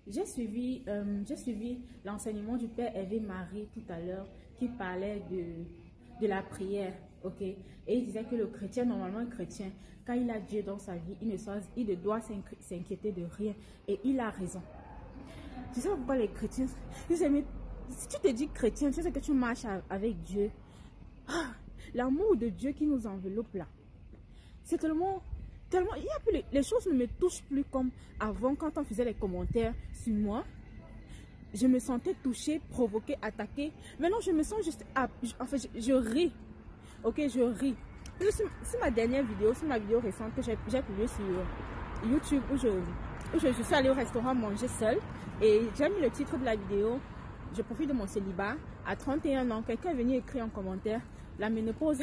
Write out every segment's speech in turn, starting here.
J'ai suivi l'enseignement du Père Hervé Marie tout à l'heure qui parlait de la prière, ok? Et il disait que le chrétien, normalement un chrétien, quand il a Dieu dans sa vie, il ne doit s'inquiéter de rien. Et il a raison. Tu sais pourquoi les chrétiens, si tu te dis chrétien, tu sais que tu marches avec Dieu. Ah, l'amour de Dieu qui nous enveloppe là. C'est tellement, il y a plus, les choses ne me touchent plus comme avant quand on faisait les commentaires sur moi. Je me sentais touchée, provoquée, attaquée. Maintenant, je me sens juste, enfin, je ris. Ok, je ris. C'est ma dernière vidéo, c'est ma vidéo récente que j'ai publiée sur YouTube où je suis allée au restaurant manger seule. Et j'ai mis le titre de la vidéo, je profite de mon célibat. À 31 ans, quelqu'un est venu écrire en commentaire, la ménopause,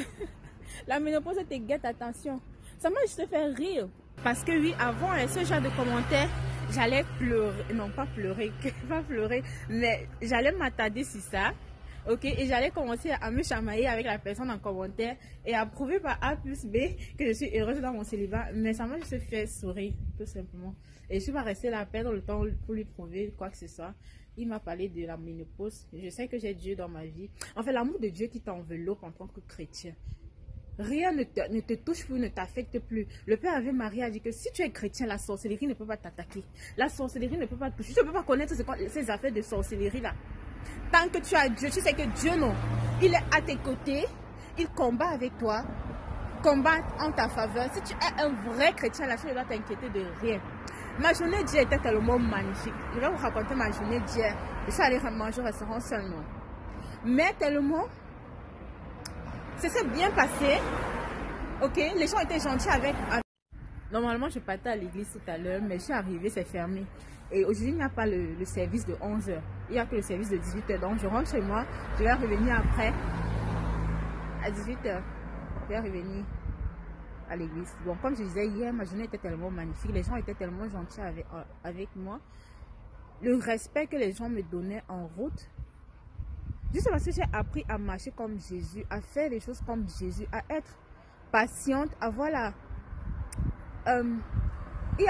la ménopause te guette, attention. Ça m'a juste fait rire. Parce que oui, avant ce genre de commentaires, j'allais pleurer, non pas pleurer, pas pleurer, mais j'allais m'attarder sur ça. Ok, et j'allais commencer à me chamailler avec la personne en commentaire et à prouver par A plus B que je suis heureuse dans mon célibat. Mais ça m'a juste fait sourire, tout simplement. Et je suis pas restée là perdre le temps pour lui prouver quoi que ce soit. Il m'a parlé de la ménopause. Je sais que j'ai Dieu dans ma vie. En fait, l'amour de Dieu qui t'enveloppe en tant que chrétien. Rien ne te touche plus, ne t'affecte plus. Le Père Ave Marie a dit que si tu es chrétien, la sorcellerie ne peut pas t'attaquer. La sorcellerie ne peut pas te toucher. Tu ne peux pas connaître ces affaires de sorcellerie là. Tant que tu as Dieu, tu sais que Dieu, non, il est à tes côtés, il combat avec toi, combat en ta faveur. Si tu es un vrai chrétien, là, tu ne dois t'inquiéter de rien. Ma journée d'hier était tellement magnifique. Je vais vous raconter ma journée d'hier. Je suis allée manger au restaurant seulement. Mais tellement, ça s'est bien passé. Ok, les gens étaient gentils avec. Normalement, je partais à l'église tout à l'heure, mais je suis arrivée, c'est fermé. Et aujourd'hui, il n'y a pas le service de 11 h. Il n'y a que le service de 18 h. Donc, je rentre chez moi. Je vais revenir après. À 18 h. Je vais revenir à l'église. Bon, comme je disais hier, ma journée était tellement magnifique. Les gens étaient tellement gentils avec moi. Le respect que les gens me donnaient en route. Juste parce que j'ai appris à marcher comme Jésus, à faire les choses comme Jésus, à être patiente, à voilà. Il y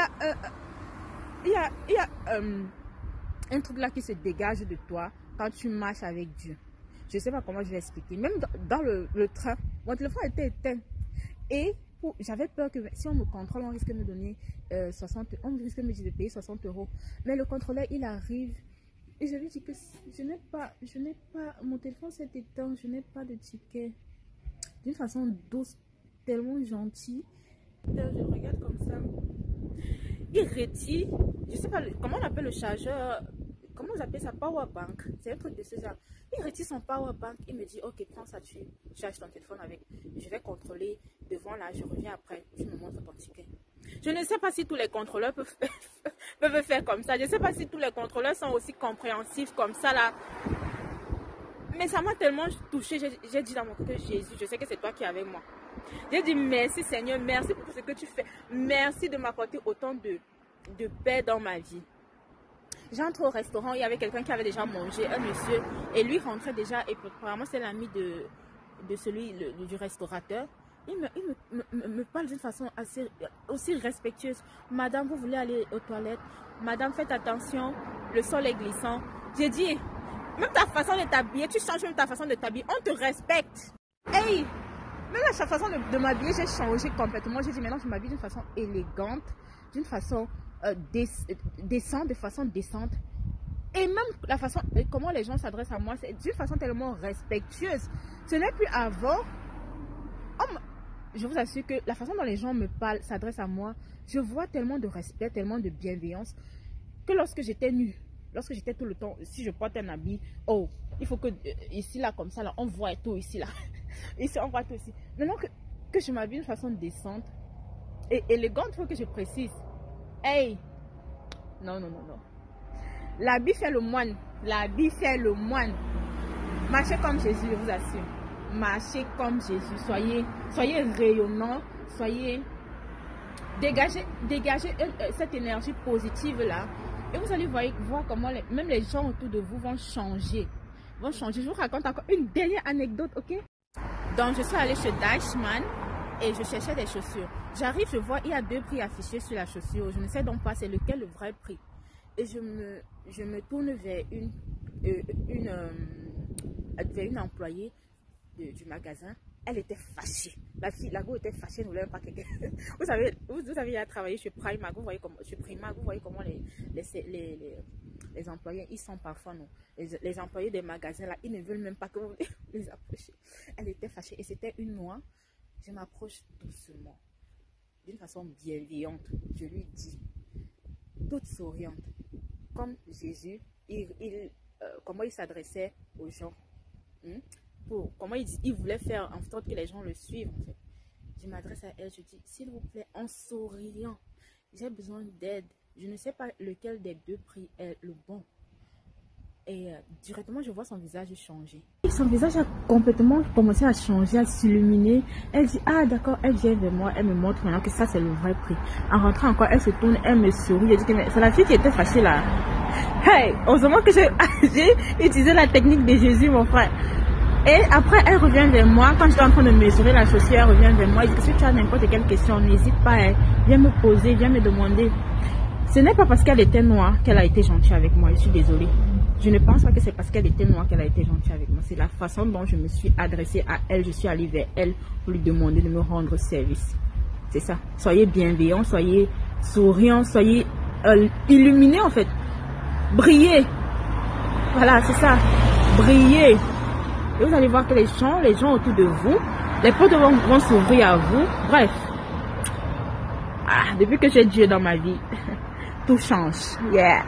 a un truc là qui se dégage de toi quand tu marches avec Dieu. Je ne sais pas comment je vais expliquer. Même dans le train, mon téléphone était éteint. Et j'avais peur que si on me contrôle, on risque de me donner 60, on risque de payer 60 €. Mais le contrôleur, il arrive. Et je lui dis que je n'ai pas, mon téléphone s'est éteint, je n'ai pas de ticket. D'une façon douce, tellement gentille. Je regarde comme ça. Il retire, je sais pas comment on appelle le chargeur, comment vous appelez ça, power bank, c'est un truc de ce genre. Il retire son power bank, il me dit ok, prends ça, tu charges ton téléphone avec. Je vais contrôler devant là, je reviens après, tu me montres ton ticket. Je ne sais pas si tous les contrôleurs peuvent faire comme ça, je ne sais pas si tous les contrôleurs sont aussi compréhensifs comme ça là. Mais ça m'a tellement touchée, j'ai dit dans mon cœur, Jésus, je sais que c'est toi qui es avec moi. J'ai dit merci Seigneur, merci pour tout ce que tu fais. Merci de m'apporter autant de paix dans ma vie. J'entre au restaurant, il y avait quelqu'un qui avait déjà mangé, un monsieur, et lui rentrait déjà, et apparemment c'est l'ami de celui du restaurateur. Il me parle d'une façon aussi respectueuse. Madame, vous voulez aller aux toilettes? Madame, faites attention, le sol est glissant. J'ai dit, même ta façon de t'habiller, tu changes même ta façon de t'habiller, on te respecte. Hey! Même à sa façon de m'habiller, j'ai changé complètement. J'ai dit maintenant je m'habille d'une façon élégante, d'une façon décente, de façon décente. Et même la façon, comment les gens s'adressent à moi, c'est d'une façon tellement respectueuse. Ce n'est plus avant. Je vous assure que la façon dont les gens me parlent, s'adressent à moi, je vois tellement de respect, tellement de bienveillance, que lorsque j'étais nue, lorsque j'étais tout le temps, si je porte un habit, oh, il faut que ici, là, comme ça, là, on voit tout ici, là. Ici, on voit tout ici. Maintenant que je m'habille de façon décente et élégante, il faut que je précise. Hey! Non. L'habit fait le moine. L'habit fait le moine. Marchez comme Jésus, je vous assure. Marchez comme Jésus. Soyez rayonnant. Soyez... Dégagez cette énergie positive-là. Et vous allez voir comment même les gens autour de vous vont changer. Je vous raconte encore une dernière anecdote, ok? Donc, je suis allée chez Deichmann et je cherchais des chaussures. J'arrive, je vois, il y a 2 prix affichés sur la chaussure. Je ne sais donc pas c'est lequel le vrai prix. Et je me tourne vers vers une employée du magasin. Elle était fâchée. La go était fâchée, elle ne voulait pas quelqu'un. Vous savez, il a travaillé chez Primark. Vous voyez comment, les employés, ils sont parfois, non. Les employés des magasins, là, ils ne veulent même pas que vous les approchiez. Elle était fâchée et c'était une noix. Je m'approche doucement, d'une façon bienveillante. Je lui dis, toute souriante, comme Jésus, comment il s'adressait aux gens. Comment il voulait faire en sorte que les gens le suivent, en fait. Je m'adresse à elle, je dis, s'il vous plaît, en souriant, j'ai besoin d'aide. Je ne sais pas lequel des deux prix est le bon. Et directement, je vois son visage changer. Son visage a complètement commencé à changer, à s'illuminer. Elle dit, ah d'accord, elle vient vers moi, elle me montre maintenant que ça c'est le vrai prix. En rentrant encore, elle se tourne, elle me sourit. Elle dit que c'est la fille qui était fâchée là. Hey, heureusement que j'ai utilisé la technique de Jésus, mon frère. Et après, elle revient vers moi. Quand je suis en train de mesurer la chaussure, elle revient vers moi. Elle dit que si tu as n'importe quelle question, n'hésite pas. Viens me poser, viens me demander. Ce n'est pas parce qu'elle était noire qu'elle a été gentille avec moi. Je suis désolée. Je ne pense pas que c'est parce qu'elle était noire qu'elle a été gentille avec moi. C'est la façon dont je me suis adressée à elle. Je suis allée vers elle pour lui demander de me rendre service. C'est ça. Soyez bienveillants, soyez souriants, soyez illuminés en fait. Brillez. Voilà, c'est ça. Brillez. Et vous allez voir que les gens autour de vous, les portes vont s'ouvrir à vous. Bref. Depuis que j'ai Dieu dans ma vie, tout change. Yeah.